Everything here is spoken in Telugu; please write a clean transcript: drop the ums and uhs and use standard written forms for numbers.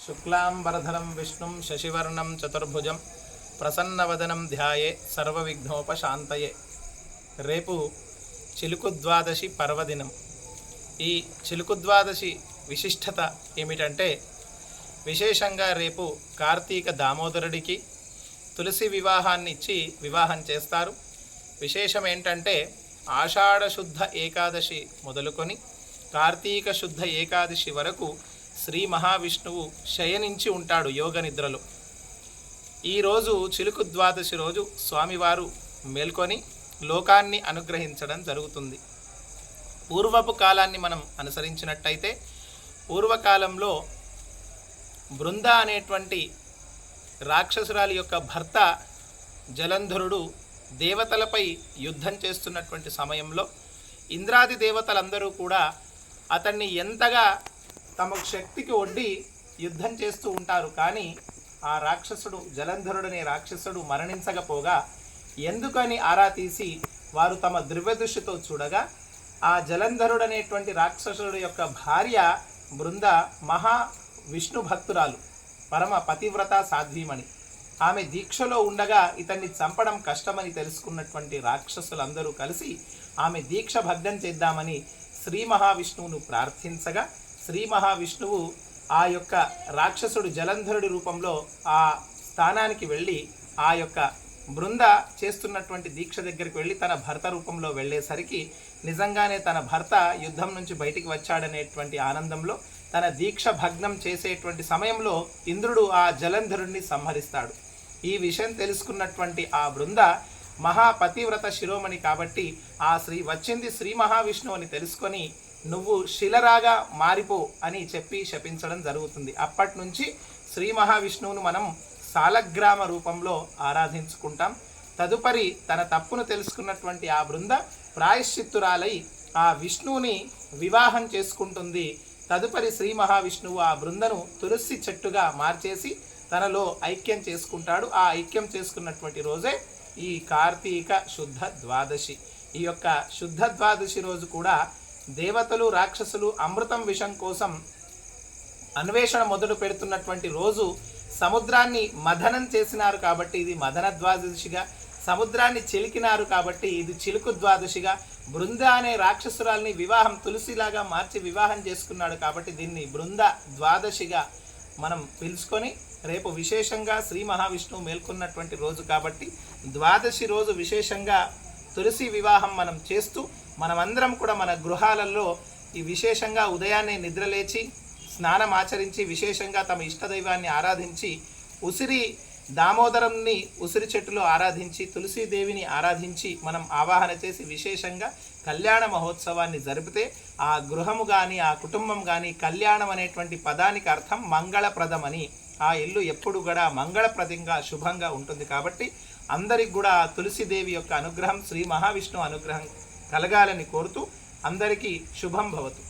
శుక్లాంబరధరం విష్ణుం శశివర్ణం చతుర్భుజం ప్రసన్నవదనం ధ్యాయే సర్వవిఘ్నోపశాంతయే. రేపు చిలుకుద్వాదశి పర్వదినం. ఈ చిలుకుద్వాదశి విశిష్టత ఏమిటంటే, విశేషంగా రేపు కార్తీక దామోదరుడికి తులసి వివాహాన్ని ఇచ్చి వివాహం చేస్తారు. విశేషం ఏంటంటే, ఆషాఢ శుద్ధ ఏకాదశి మొదలుకొని కార్తీక శుద్ధ ఏకాదశి వరకు శ్రీ మహావిష్ణువు శయనించి ఉంటాడు యోగ నిద్రలో. ఈరోజు చిలుకు ద్వాదశి రోజు స్వామివారు మేల్కొని లోకాన్ని అనుగ్రహించడం జరుగుతుంది. పూర్వపు కాలాన్ని మనం అనుసరించినట్టయితే, పూర్వకాలంలో బృంద అనేటువంటి రాక్షసురాలి యొక్క భర్త జలంధరుడు దేవతలపై యుద్ధం చేస్తున్నటువంటి సమయంలో ఇంద్రాది దేవతలందరూ కూడా అతన్ని ఎంతగా తమ శక్తికి ఒడ్డి యుద్ధం చేస్తూ ఉంటారు. కానీ ఆ రాక్షసుడు జలంధరుడనే రాక్షసుడు మరణించకపోగా ఎందుకని ఆరా తీసి వారు తమ దివ్యదృష్టితో చూడగా, ఆ జలంధరుడనేటువంటి రాక్షసుడు యొక్క భార్య బృంద మహా విష్ణు భక్తురాలు, పరమ పతివ్రత సాధ్వీమణి. ఆమె దీక్షలో ఉండగా ఇతన్ని చంపడం కష్టమని తెలుసుకున్నటువంటి రాక్షసులందరూ కలిసి ఆమె దీక్ష భగ్నం చేద్దామని శ్రీ మహావిష్ణువును ప్రార్థించగా, శ్రీ మహావిష్ణువు ఆ యొక్క రాక్షసుడు జలంధరుడి రూపంలో ఆ స్థానానికి వెళ్ళి ఆ యొక్క బృంద చేస్తున్నటువంటి దీక్ష దగ్గరికి వెళ్ళి తన భర్త రూపంలో వెళ్ళేసరికి నిజంగానే తన భర్త యుద్ధం నుంచి బయటికి వచ్చాడనేటువంటి ఆనందంలో తన దీక్ష భగ్నం చేసేటువంటి సమయంలో ఇంద్రుడు ఆ జలంధరుడిని సంహరిస్తాడు. ఈ విషయం తెలుసుకున్నటువంటి ఆ బృంద మహాపతివ్రత శిరోమణి కాబట్టి వచ్చింది శ్రీ మహావిష్ణువు అని తెలుసుకొని, నువ్వు శిలరాగా మారిపో అని చెప్పి శపించడం జరుగుతుంది. అప్పటి నుంచి శ్రీ మహావిష్ణువును మనం సాలగ్రామ రూపంలో ఆరాధించుకుంటాం. తదుపరి తన తప్పును తెలుసుకున్నటువంటి ఆ బృంద ప్రాయశ్చిత్తురాలై ఆ విష్ణువుని వివాహం చేసుకుంటుంది. తదుపరి శ్రీ మహావిష్ణువు ఆ బృందను తులసి చెట్టుగా మార్చేసి తనలో ఐక్యం చేసుకుంటాడు. ఆ ఐక్యం చేసుకున్నటువంటి రోజే ఈ కార్తీక శుద్ధ ద్వాదశి. ఈ యొక్క శుద్ధ ద్వాదశి రోజు కూడా దేవతలు రాక్షసులు అమృతం విషం కోసం అన్వేషణ మొదలు పెడుతున్నటువంటి రోజు. సముద్రాన్ని మథనం చేసినారు కాబట్టి ఇది మదన ద్వాదశిగా, సముద్రాన్ని చిలికినారు కాబట్టి ఇది చిలుకు ద్వాదశిగా, బృంద అనే రాక్షసురాల్ని వివాహం తులసిలాగా మార్చి వివాహం చేసుకున్నాడు కాబట్టి దీన్ని బృంద ద్వాదశిగా మనం పిలుచుకొని రేపు విశేషంగా శ్రీ మహావిష్ణువు మేల్కొన్నటువంటి రోజు కాబట్టి ద్వాదశి రోజు విశేషంగా తులసి వివాహం మనం చేస్తూ మనమందరం కూడా మన గృహాలలో ఈ విశేషంగా ఉదయాన్నే నిద్రలేచి స్నానం ఆచరించి విశేషంగా తమ ఇష్టదైవాన్ని ఆరాధించి ఉసిరి దామోదరంని ఉసిరి చెట్టులో ఆరాధించి తులసీదేవిని ఆరాధించి మనం ఆవాహన చేసి విశేషంగా కళ్యాణ మహోత్సవాన్ని జరిపితే ఆ గృహము కానీ ఆ కుటుంబం కానీ కళ్యాణం అనేటువంటి పదానికి అర్థం మంగళప్రదం అని. ఆ ఇల్లు ఎప్పుడు కూడా మంగళప్రదంగా శుభంగా ఉంటుంది. కాబట్టి అందరికి కూడా తులసీదేవి యొక్క అనుగ్రహం శ్రీ మహావిష్ణువు అనుగ్రహం కలగాలని కోరుతూ అందరికీ శుభం భవతు.